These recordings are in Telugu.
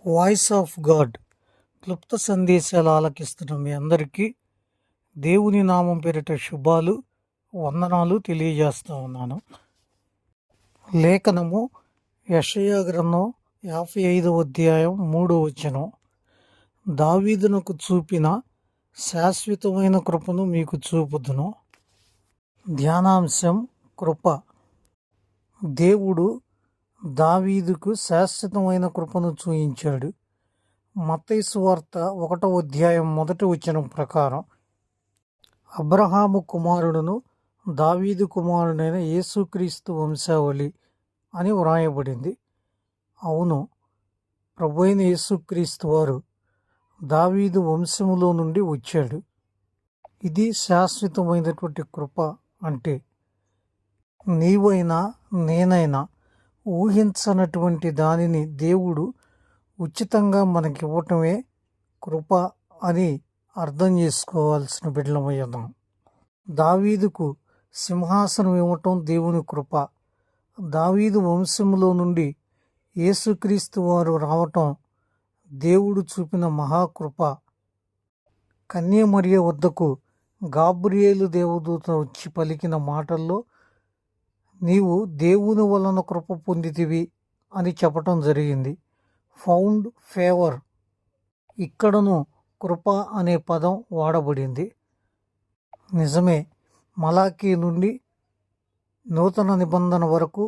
వాయిస్ ఆఫ్ గాడ్ క్లుప్త సందేశాలు ఆలకిస్తున్న మీ అందరికీ దేవుని నామం పేరిట శుభాలు వందనాలు తెలియజేస్తూ ఉన్నాను. లేఖనము యెషయా గ్రంథం 55వ అధ్యాయం 3వ వచనం. దావీదునకు చూపిన శాశ్వతమైన కృపను మీకు చూపుదును. ధ్యానాంశం కృప. దేవుడు దావీదుకు శాశ్వతమైన కృపను చూయించాడు. మత్తయి సువార్త 1వ అధ్యాయం 1వ వచనం ప్రకారం అబ్రహాము కుమారుడును దావీదు కుమారుడైన యేసుక్రీస్తు వంశావళి అని వ్రాయబడింది. అవును, ప్రభువైన యేసుక్రీస్తు వారు దావీదు వంశములో నుండి వచ్చాడు. ఇది శాశ్వతమైనటువంటి కృప. అంటే నీవైనా నేనైనా ఊహించనటువంటి దానిని దేవుడు ఉచితంగా మనకివ్వటమే కృప అని అర్థం చేసుకోవాల్సిన బిడ్డలమయ్యాం. దావీదుకు సింహాసనం ఇవ్వటం దేవుని కృప. దావీదు వంశంలో నుండి యేసుక్రీస్తు వారు రావటం దేవుడు చూపిన మహాకృప. కన్యమరియ వద్దకు గాబ్రియేలు దేవదూత వచ్చి పలికిన మాటల్లో నీవు దేవుని వలన కృప పొందితివి అని చెప్పటం జరిగింది. Found favour. ఇక్కడను కృప అనే పదం వాడబడింది. నిజమే, మలాకీ నుండి నూతన నిబంధన వరకు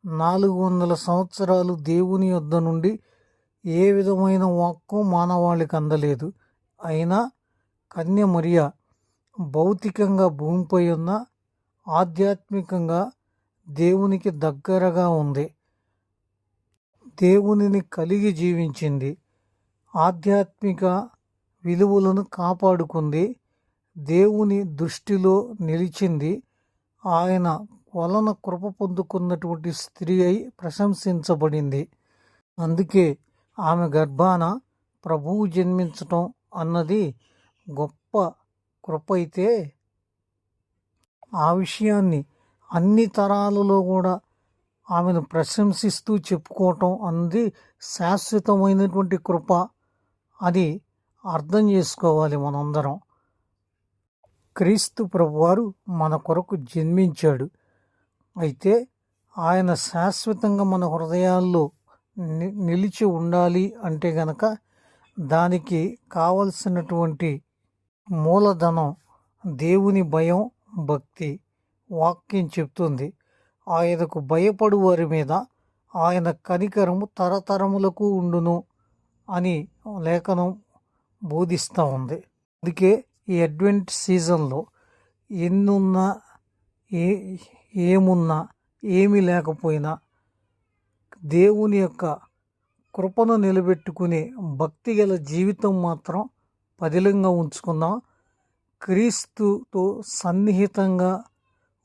400 సంవత్సరాలు దేవుని యొద్ద నుండి ఏ విధమైన వాక్కు మానవాళికి అందలేదు. అయినా కన్యమరియ భౌతికంగా భూమిపై ఉన్న ఆధ్యాత్మికంగా దేవునికి దగ్గరగా ఉంది. దేవునిని కలిగి జీవించింది. ఆధ్యాత్మిక విలువలను కాపాడుకుంది. దేవుని దృష్టిలో నిలిచింది. ఆయన వలన కృప పొందుకున్నటువంటి స్త్రీ అయి ప్రశంసించబడింది. అందుకే ఆమె గర్భాన ప్రభువు జన్మించటం అన్నది గొప్ప కృప అయితే ఆ విషయాన్ని అన్ని తరాలలో కూడా ఆమెను ప్రశంసిస్తూ చెప్పుకోవటం అన్నది శాశ్వతమైనటువంటి కృప అని అర్థం చేసుకోవాలి మనందరం. క్రీస్తు ప్రభువారు మన కొరకు జన్మించాడు. అయితే ఆయన శాశ్వతంగా మన హృదయాల్లో నిలిచి ఉండాలి అంటే గనక దానికి కావలసినటువంటి మూలధనం దేవుని భయం, భక్తి. వాక్యం చెప్తుంది, ఆయనకు భయపడు వారి మీద ఆయన కనికరము తరతరములకు ఉండును అని లేఖనం బోధిస్తూ ఉంది. అందుకే ఈ అడ్వెంట్ సీజన్లో ఎన్నున్నా ఏమున్నా ఏమీ లేకపోయినా దేవుని యొక్క కృపను నిలబెట్టుకునే భక్తి గల జీవితం మాత్రం పదిలంగా ఉంచుకుందాం. క్రీస్తుతో సన్నిహితంగా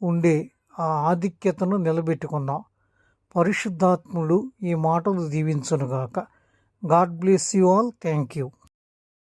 ఉండే ఆ ఆధిక్యతను నిలబెట్టుకుందాం. పరిశుద్ధాత్ముడు ఈ మాటలు దీవించునుగాక. God bless you all. Thank you.